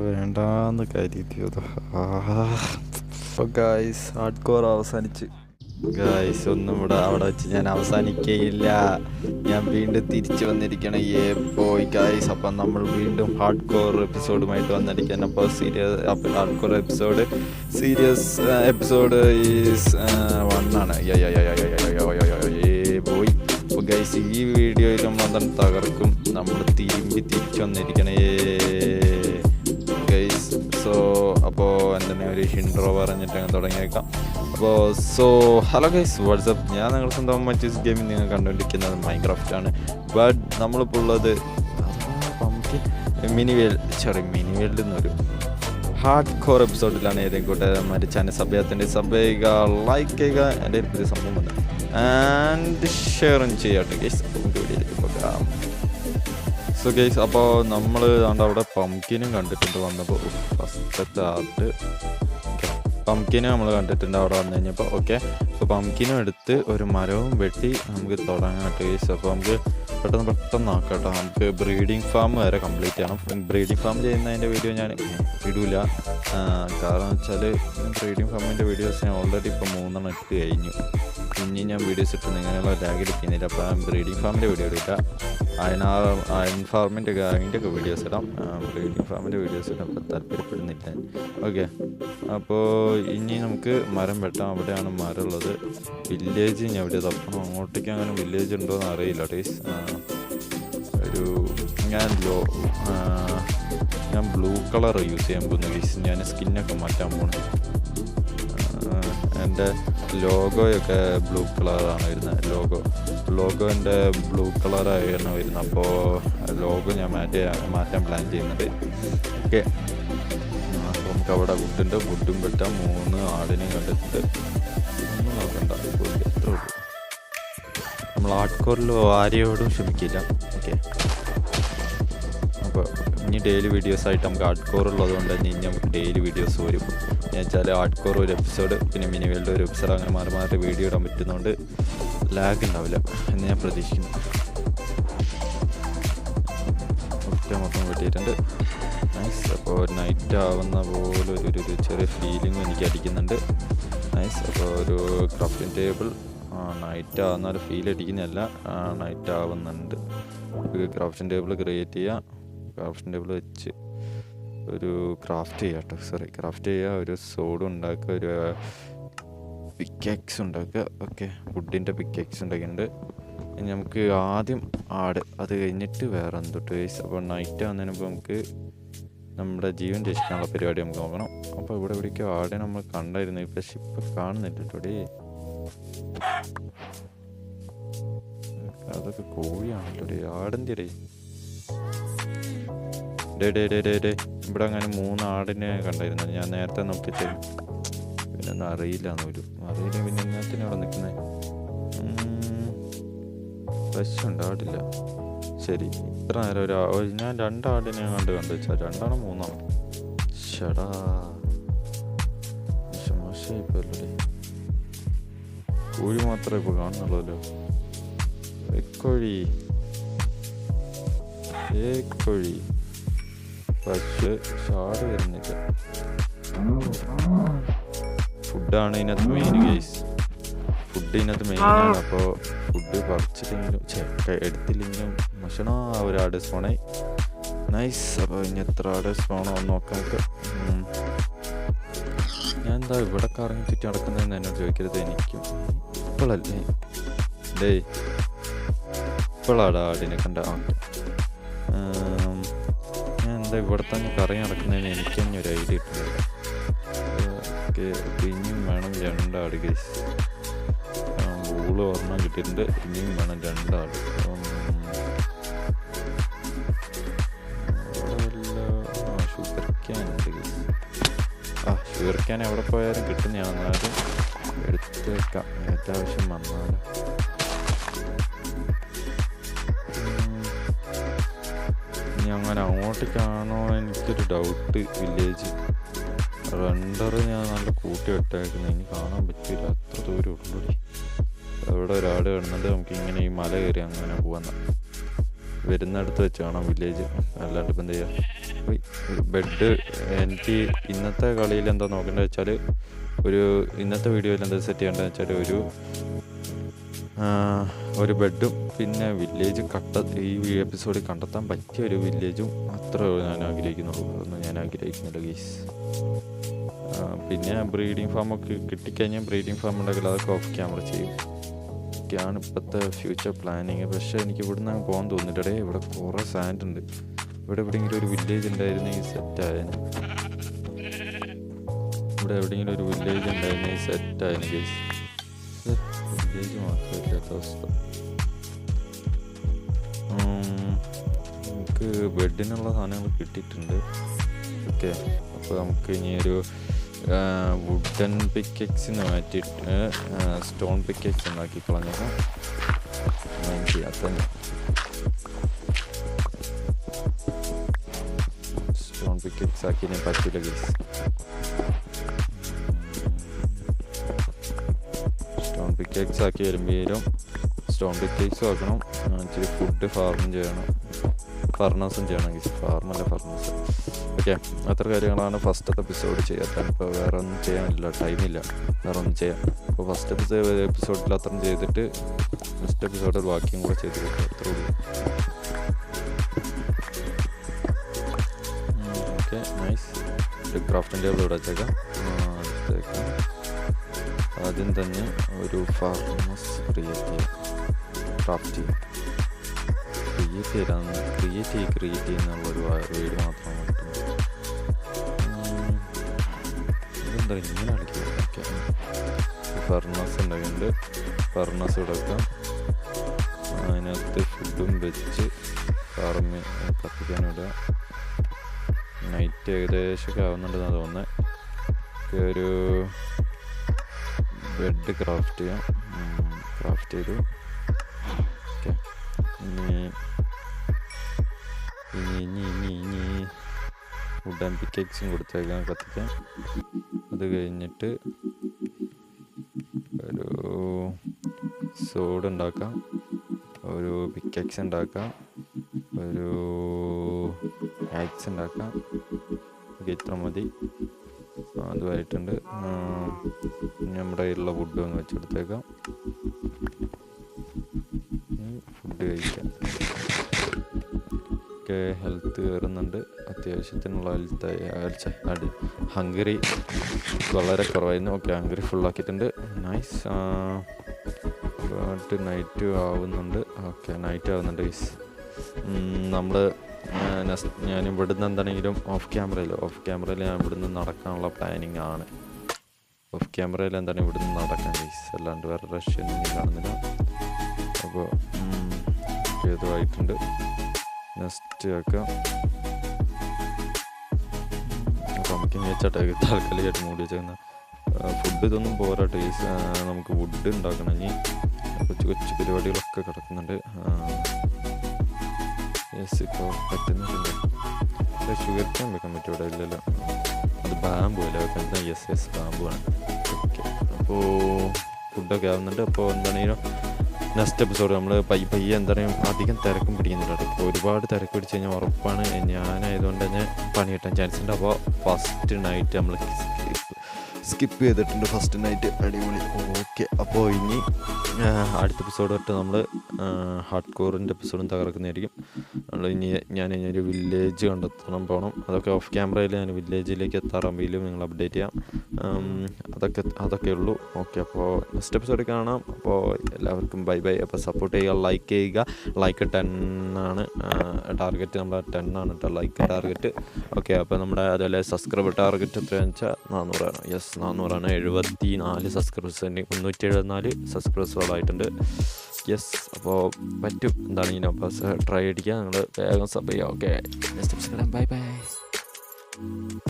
വേണ്ടാന്ന് കരുതിയത്. Guys hard core അവസാനിച്ച്. ഗായ്സ് ഒന്നും അവിടെ വെച്ച് ഞാൻ അവസാനിക്കയില്ല. ഞാൻ വീണ്ടും തിരിച്ചു വന്നിരിക്കണം. പോയി ഗായ്സ്. അപ്പം നമ്മൾ വീണ്ടും ഹാർഡ് കോർ എപ്പിസോഡുമായിട്ട് വന്നിരിക്കുകയാണ്. അപ്പോൾ hard core serious episode is 1 ആണ്. പോയി. അപ്പോൾ ഗൈസ് ഈ വീഡിയോയിൽ നമ്മൾ അതാണ് തകർക്കും. നമ്മൾ തിരിച്ചു വന്നിരിക്കണേ ഗൈസ്. അപ്പോൾ എന്തെങ്കിലും ഒരു ഇൻട്രോ പറഞ്ഞിട്ട് തുടങ്ങിയേക്കാം. അപ്പോൾ ഹലോ ഗൈസ്, വാട്സപ്പ്. ഞാൻ നിങ്ങൾ സ്വന്തം മറ്റീസ് ഗെയിമിൽ നിങ്ങൾ കണ്ടുകൊണ്ടിരിക്കുന്നത് മൈൻക്രാഫ്റ്റ് ആണ്. ബട്ട് നമ്മളിപ്പോൾ ഉള്ളത് മിനിവേൾഡിൽ നിന്നൊരു ഹാർഡ് കോർ എപ്പിസോഡിലാണ്. ഏതെങ്കിലും കൂട്ടുകാരന്മാർ ചാനൽ സബ് ചെയ്യുക, ലൈക്ക് ചെയ്യുക, എൻ്റെ ഒരു പുതിയ സംഭവം വന്നു ആൻഡ് ഷെയറും ചെയ്യാട്ടെ ഗൈസ്. നമുക്ക് വീഡിയോയിലേക്ക് പോകാം. സോ ഗൈസ്, അപ്പോൾ നമ്മൾ അവിടെ പംകിനും കണ്ടിട്ടുണ്ട് വന്നപ്പോൾ. ഫസ്റ്റത്തെ ആർട്ട് പംകിനും നമ്മൾ കണ്ടിട്ടുണ്ട് അവിടെ വന്നു കഴിഞ്ഞപ്പോൾ. ഓക്കെ, അപ്പോൾ പംകിനും എടുത്ത് ഒരു മരവും വെട്ടി നമുക്ക് തുടങ്ങാം ഗൈസ്. അപ്പോൾ നമുക്ക് പെട്ടെന്ന് നോക്കാം കേട്ടോ. നമുക്ക് ബ്രീഡിങ് ഫാം വരെ കംപ്ലീറ്റ് ചെയ്യണം. ബ്രീഡിങ് ഫാം ചെയ്യുന്നതിൻ്റെ വീഡിയോ ഞാൻ ഇടില്ല. കാരണം വെച്ചാൽ ബ്രീഡിങ് ഫാമിൻ്റെ വീഡിയോസ് ഞാൻ ഓൾറെഡി ഇപ്പോൾ 3 ഇട്ട് കഴിഞ്ഞു. ഇനി ഞാൻ വീഡിയോസ് ഇട്ട് നിങ്ങളെ ലാഗിടിക്കുന്നില്ല. അപ്പോൾ ബ്രീഡിങ് ഫാമിൻ്റെ വീഡിയോ ഇടില്ല. അയൺ ഫാമിൻ്റെ അതിൻ്റെയൊക്കെ വീഡിയോസ് ഇടാം. ബ്രീഡിങ് ഫാമിൻ്റെ വീഡിയോസ് ഇടാൻ താല്പര്യപ്പെടുന്നില്ല. ഓക്കെ, അപ്പോൾ ഇനി നമുക്ക് മരം വെട്ടാം. അവിടെയാണ് മരം ഉള്ളത്. വില്ലേജ് ഇനി എവിടെ തപ്പണം. അങ്ങോട്ടേക്ക് അങ്ങനെ വില്ലേജ് ഉണ്ടോ എന്ന് അറിയില്ല ടീസ്. ഞാൻ ബ്ലൂ കളർ യൂസ് ചെയ്യാൻ പോകുന്നു ഗൈസ്. ഞാൻ സ്കിന്നൊക്കെ മാറ്റാൻ പോകുന്നു. എൻ്റെ ലോഗോയൊക്കെ ബ്ലൂ കളറാണ് വരുന്നത്. ലോഗോൻ്റെ ബ്ലൂ കളറാണ് വരുന്നത്. അപ്പോൾ ലോഗോ ഞാൻ മാറ്റാൻ പ്ലാൻ ചെയ്യുന്നുണ്ട്. ഓക്കെ, അപ്പോൾ നമുക്ക് അവിടെ വുഡും വെട്ടാം. 3 ആടിനെയും കണ്ടിട്ട് ഒന്നും നോക്കണ്ട. എത്ര ഉള്ളൂ. നമ്മൾ ഹാർഡ് കോറിൽ ആരെയോടും ക്ഷമിക്കില്ല. ഓക്കെ, അപ്പോൾ ഇനി ഡെയിലി വീഡിയോസായിട്ട് നമുക്ക് ഹാർഡ് കോർ ഉള്ളതുകൊണ്ട് തന്നെ ഇനി നമുക്ക് ഡെയിലി വീഡിയോസ് വരും. എന്ന് വെച്ചാൽ ഹാർഡ് കോർ ഒരു എപ്പിസോഡ്, പിന്നെ മിനിവേൾഡ് ഒരു എപ്പിസോഡ്, അങ്ങനെ മാറി വീഡിയോ ഇടാൻ പറ്റുന്നതുകൊണ്ട് ലാഗ് ഉണ്ടാവില്ല എന്ന് ഞാൻ പ്രതീക്ഷിക്കുന്നു. മൊത്തം വെട്ടിയിട്ടുണ്ട്. നൈസ്. അപ്പോൾ നൈറ്റ് ആവുന്ന പോലെ ഒരു ചെറിയ ഫീലിംഗ് എനിക്ക് അടിക്കുന്നുണ്ട്. നൈസ്. അപ്പോൾ ഒരു ക്രാഫ്റ്റിംഗ് ടേബിൾ നൈറ്റ് ആവുന്ന ഒരു ഫീൽ അടിക്കുന്നതല്ല, നൈറ്റ് ആവുന്നുണ്ട്. ക്രാഫ്റ്റിംഗ് ടേബിൾ ക്രിയേറ്റ് ചെയ്യുക. ക്രാഫ്റ്റിംഗ് ടേബിൾ വെച്ച് ഒരു ക്രാഫ്റ്റ് ചെയ്യുക. ഒരു സോഡ് ഉണ്ടാക്കുക, ഒരു പിക്കാക്സ് ഉണ്ടാക്കുക. ഓക്കെ, വുഡിൻ്റെ പിക്കാക്സ് ഉണ്ടാക്കിയിട്ടുണ്ട്. ഇനി നമുക്ക് ആദ്യം ആട്, അത് കഴിഞ്ഞിട്ട് വേറെ എന്തൊട്ട് വേസ്. അപ്പോൾ നൈറ്റ് ആകുന്നതിനിപ്പോൾ നമുക്ക് നമ്മുടെ ജീവൻ രക്ഷിക്കാനുള്ള പരിപാടി നമുക്ക് നോക്കണം. അപ്പോൾ എവിടേക്കോ ആടെ നമ്മൾ കണ്ടായിരുന്നു. പക്ഷെ ഇപ്പം കാണുന്നില്ല ഇവിടെ. അതൊക്കെ കോഴിയാണല്ലോ. ആടിൻ്റെ ഇവിടെ അങ്ങനെ 3 ആടിനെ കണ്ടായിരുന്നു. ഞാൻ നേരത്തെ നോക്കിയിട്ട് പിന്നെ ഒന്നും അറിയില്ല. പിന്നെ ഇന്നത്തിന് അവിടെ നിൽക്കുന്നത് ഫ്രഷ് ഉണ്ടാവില്ല. ശരി, ഇത്ര നേരം ഞാൻ 2 ആടിനെ കണ്ടു വെച്ചാൽ 2 ആണോ 3 ആണോ? ഷടാ, മോശമായിപ്പോയല്ലേ. കോഴി മാത്രമേ ഇപ്പോൾ കാണുന്നുള്ളൂല്ലോ. കോഴി പക്ഷെ ഷാട് വരുന്നില്ല. ഫുഡാണ് ഇതിനകത്ത് മെയിൻ ഗൈസ്. ഫുഡ് ഇതിനകത്ത് മെയിനാണ്. അപ്പോൾ ഫുഡ് പറിച്ചില്ലെങ്കിലും എടുത്തില്ലെങ്കിലും മോശണോ ഒരാട് സ്പോണായി. നൈസ്. അപ്പോൾ ഇനി എത്ര ആട് സ്പോണോ ഒന്ന് നോക്കാം നമുക്ക്. ഞാൻ എന്താ ഇവിടെ കറങ്ങി ചുറ്റി നടക്കുന്നതെന്ന് എന്നോട് ചോദിക്കരുത്. എനിക്കും ഇപ്പോഴല്ലേ ഇപ്പോഴാടാ ആടിനെ കണ്ട. ഞാൻ എന്താ ഇവിടെ തന്നെ കറങ്ങി നടക്കുന്നതിന് എനിക്ക് തന്നെ ഒരു ഐഡിയ കിട്ടുന്നില്ല. ഇനിയും വേണം 2 ആട് ഗൈസ്. ഊള് ഒരെണ്ണം കിട്ടിയിട്ടുണ്ട്. ഇനിയും വേണം 2 ആട്. ഷുഗർക്കാനുണ്ട് ഗൈസ്. ഷുഗർക്കാൻ എവിടെ പോയാലും കിട്ടുന്നതാണ്. എന്നാലും എടുത്ത് വെക്കാം അത്യാവശ്യം വന്നാലും. ഇനി അങ്ങനെ അങ്ങോട്ടേക്കാണോ എനിക്കൊരു ഡൗട്ട്. വില്ലേജ് റണ്ടർ ഞാൻ നല്ല കൂട്ടി വെട്ടേക്കുന്നത്. ഇനി കാണാൻ പറ്റില്ല, അത്ര ദൂരം ഉള്ളൂ. അവിടെ ഒരാട് കിടന്നിട്ട് നമുക്ക് ഇങ്ങനെ ഈ മല കയറി അങ്ങനെ പോകാൻ വരുന്നിടത്ത് വെച്ച് കാണാം വില്ലേജ്, അല്ലാണ്ട് ഇപ്പം എന്താ ചെയ്യുക. ബെഡ് എനിക്ക് ഇന്നത്തെ കളിയിൽ എന്താ നോക്കേണ്ടത് വെച്ചാൽ, ഇന്നത്തെ വീഡിയോയിൽ എന്താ സെറ്റ് ചെയ്യേണ്ടതെന്ന് വെച്ചാൽ ഒരു ബെഡും പിന്നെ വില്ലേജ് ഈ എപ്പിസോഡിൽ കണ്ടെത്താൻ പറ്റിയ ഒരു വില്ലേജും അത്ര ഞാൻ ആഗ്രഹിക്കുന്നുള്ളൂ. അതൊന്നും ഞാൻ ആഗ്രഹിക്കുന്നില്ല ഗൈസ്. പിന്നെ ബ്രീഡിങ് ഫാമൊക്കെ കിട്ടിക്കഴിഞ്ഞാൽ ബ്രീഡിങ് ഫാം ഉണ്ടെങ്കിൽ അതൊക്കെ ഓഫ് ക്യാമറ ചെയ്യും. ഒക്കെയാണ് ഇപ്പോഴത്തെ ഫ്യൂച്ചർ പ്ലാനിങ്. പക്ഷേ എനിക്ക് ഇവിടുന്ന് പോകാൻ തോന്നിയിട്ടേ. ഇവിടെ കുറേ സാൻഡ് ഉണ്ട്. ഇവിടെ എവിടെയെങ്കിലും ഒരു വില്ലേജ് ഉണ്ടായിരുന്നെങ്കിൽ സെറ്റായിരുന്നു. ഇവിടെ എവിടെയെങ്കിലും ഒരു വില്ലേജ് ഉണ്ടായിരുന്നെങ്കിൽ സെറ്റായിരുന്നു ഗൈസ്. വില്ലേജ് മാത്രമില്ലാത്ത അവസ്ഥ. നമുക്ക് ബെഡിനുള്ള സാധനങ്ങൾ കിട്ടിയിട്ടുണ്ട്. ഓക്കെ, അപ്പോൾ നമുക്ക് ഇനി ഒരു വുഡൻ പിക്കെക്സിന് മാറ്റിയിട്ട് സ്റ്റോൺ പിക്കെക്സ് ഉണ്ടാക്കി കളഞ്ഞേക്കാം. മൈൻഡ് ചെയ്യാത്ത സ്റ്റോൺ പിക്കെക്സ് ആക്കി ഞാൻ പറ്റില്ല ഗൈസ്. സ്റ്റോൺ പിക്കെക്സ് ആക്കി വരുമ്പോഴും സ്റ്റോൺ പിക്കെക്സ് ആക്കണം. ഇച്ചിരി ഫുഡ് ഫാർമും ചെയ്യണം, ഫർണസും ചെയ്യണം ഗൈസ്. ഫാർമല്ല ഫർണസ്. ഓക്കെ, അത്ര കാര്യങ്ങളാണ് ഫസ്റ്റത്തെ എപ്പിസോഡ് ചെയ്യാത്ത. ഇപ്പോൾ വേറെ ഒന്നും ചെയ്യാനില്ല, ടൈമില്ല വേറെ ഒന്നും ചെയ്യാം. അപ്പോൾ ഫസ്റ്റ് എപ്പിസോഡിൽ അത്രയും ചെയ്തിട്ട് നെക്സ്റ്റ് എപ്പിസോഡിൽ ബാക്കിയും കൂടെ ചെയ്ത് കൊടുക്കും. അത്രേ ഉള്ളൂ. Okay, nice. ഒരു ക്രാഫ്റ്റിംഗ് ടേബിൾ ഇവിടെ വെച്ചേക്കാം. അടുത്തേക്ക് ആദ്യം തന്നെ ഒരു ഫാർമസ് ക്രിയേറ്റ് ചെയ്യാം. ക്രാഫ്റ്റ് ചെയ്യും. ക്രിയേറ്റ് ചെയ്യുന്നുള്ളൊരു വീട് മാത്രമാണ് കിട്ടുന്നത്. ഇതെന്താ ഇങ്ങനെ കളിക്കുക? ഓക്കെ, ഫർണസ് ഉണ്ടാക്കിയിട്ടുണ്ട്. ഫർണസ് കൊടുക്കാം. അതിനകത്ത് ഫുഡും വെച്ച് ഫാർമ് കത്തിക്കാനിടുക. നൈറ്റ് ഏകദേശമൊക്കെ ആവുന്നുണ്ടെന്നാണ് തോന്നുന്നത്. ഒരു ബെഡ് ക്രാഫ്റ്റ് ചെയ്യാം. ക്രാഫ്റ്റ് ചെയ്തു. ഓക്കെ, ഇനി വുഡൻ പിക്കെക്സും കൊടുത്തേക്കാം കത്തിക്കാൻ. അത് കഴിഞ്ഞിട്ട് ഒരു സോഡ് ഉണ്ടാക്കാം, ഒരു പിക്കെക്സ് ഉണ്ടാക്കാം, ഒരു ആക്സ് ഉണ്ടാക്കാം. ഇത്ര മതി. അതുമായിട്ടുണ്ട്. നമ്മുടെ കയ്യിലുള്ള വുഡ് അങ്ങ് വെച്ചെടുത്തേക്കാം. ഫുഡ് കഴിക്കാം. ഒക്കെ ഹെൽത്ത് കയറുന്നുണ്ട്. അത്യാവശ്യത്തിനുള്ള ഹെൽത്തായി. ഹംഗറി വളരെ കുറവായിരുന്നു. ഓക്കെ, ഹംഗറി ഫുള്ളാക്കിയിട്ടുണ്ട്. നൈസ്. നൈറ്റ് ആവുന്നുണ്ട്. ഓക്കെ, നൈറ്റ് ആവുന്നുണ്ട് ഗൈസ്. നമ്മൾ ഞാൻ ഇവിടുന്ന് എന്താണെങ്കിലും ഓഫ് ക്യാമറയിൽ ഞാൻ ഇവിടുന്ന് നടക്കാനുള്ള പ്ലാനിങ് ആണ്. ഓഫ് ക്യാമറയിൽ എന്താണ് ഇവിടുന്ന് നടക്കാൻ ഗൈസ്, അല്ലാണ്ട് വേറെ റഷ്യൊന്നും കാണുന്നില്ല. അപ്പോൾ ഇതുമായിട്ടുണ്ട്. നെക്സ്റ്റ് വെക്കാം. അപ്പോൾ നമുക്ക് വെച്ചാട്ടെ താൽക്കാലികമായിട്ട് മൂടി വെച്ചേക്കുന്ന ഫുഡ് ഇതൊന്നും പോരാട്ടെ ഗൈസ്. നമുക്ക് വുഡ് ഉണ്ടാക്കണം. ഇനി കൊച്ചു പരിപാടികളൊക്കെ കിടക്കുന്നുണ്ട്. യെസ്, ഇപ്പോൾ പറ്റുന്നുണ്ട്. ഷുഗർ ക്യാൻ വെക്കാൻ പറ്റും ഇവിടെ? ഇല്ലല്ലോ, അത് ബാമ്പു അല്ലേ വെക്കുന്നത്? യെസ് ബാമ്പുവാണ്. ഓക്കെ, അപ്പോൾ ഫുഡൊക്കെ ആവുന്നുണ്ട്. അപ്പോൾ എന്താണെങ്കിലും നെക്സ്റ്റ് എപ്പിസോഡ് നമ്മൾ പയ്യെ എന്താണെങ്കിലും അധികം തിരക്കും പിടിക്കുന്നില്ല. ഇപ്പോൾ ഒരുപാട് തിരക്ക് പിടിച്ച് കഴിഞ്ഞാൽ ഉറപ്പാണ് ഞാനായതുകൊണ്ട് തന്നെ പണി കിട്ടാൻ ചാൻസ് ഉണ്ട്. അപ്പോൾ ഫസ്റ്റ് നൈറ്റ് നമ്മൾ സ്കിപ്പ് ചെയ്തിട്ടുണ്ട്. ഫസ്റ്റ് നൈറ്റ് അടിപൊളി. ഓക്കെ, അപ്പോൾ ഇനി അടുത്ത എപ്പിസോഡ് തൊട്ട് നമ്മൾ ഹാർഡ് കോറിൻ്റെ എപ്പിസോഡും തകർക്കുന്നതായിരിക്കും. ഞാൻ ഇനി ഒരു വില്ലേജ് കണ്ടെത്തണം പോകണം. അതൊക്കെ ഓഫ് ക്യാമറയിൽ ഞാൻ വില്ലേജിലേക്ക് എത്താറാകുമ്പോഴും നിങ്ങൾ അപ്ഡേറ്റ് ചെയ്യാം. അതൊക്കെ ഉള്ളൂ. ഓക്കെ, അപ്പോൾ നെക്സ്റ്റ് എപ്പിസോഡിൽ കാണാം. അപ്പോൾ എല്ലാവർക്കും ബൈ. അപ്പോൾ സപ്പോർട്ട് ചെയ്യുക, ലൈക്ക് ചെയ്യുക. ലൈക്ക് 10 ആണ് ടാർഗറ്റ്. നമ്മുടെ 10 ആണ് കേട്ടോ ലൈക്ക് ടാർഗറ്റ്. ഓക്കെ, അപ്പോൾ നമ്മുടെ അതുപോലെ സബ്സ്ക്രൈബർ ടാർഗറ്റ് എത്രയാണെന്ന് വെച്ചാൽ 400ആണ്. യെസ്, 400ആണ്. 74 സബ്സ്ക്രൈബേഴ്സ്, 374 സബ്സ്ക്രൈബേഴ്സുകളായിട്ടുണ്ട്. യെസ്, അപ്പോൾ പറ്റും എന്താണെങ്കിലും. അപ്പോൾ ട്രൈ അടിക്കുക. നിങ്ങൾ വേഗം സബ് ചെയ്യുക. Okay, next episode by.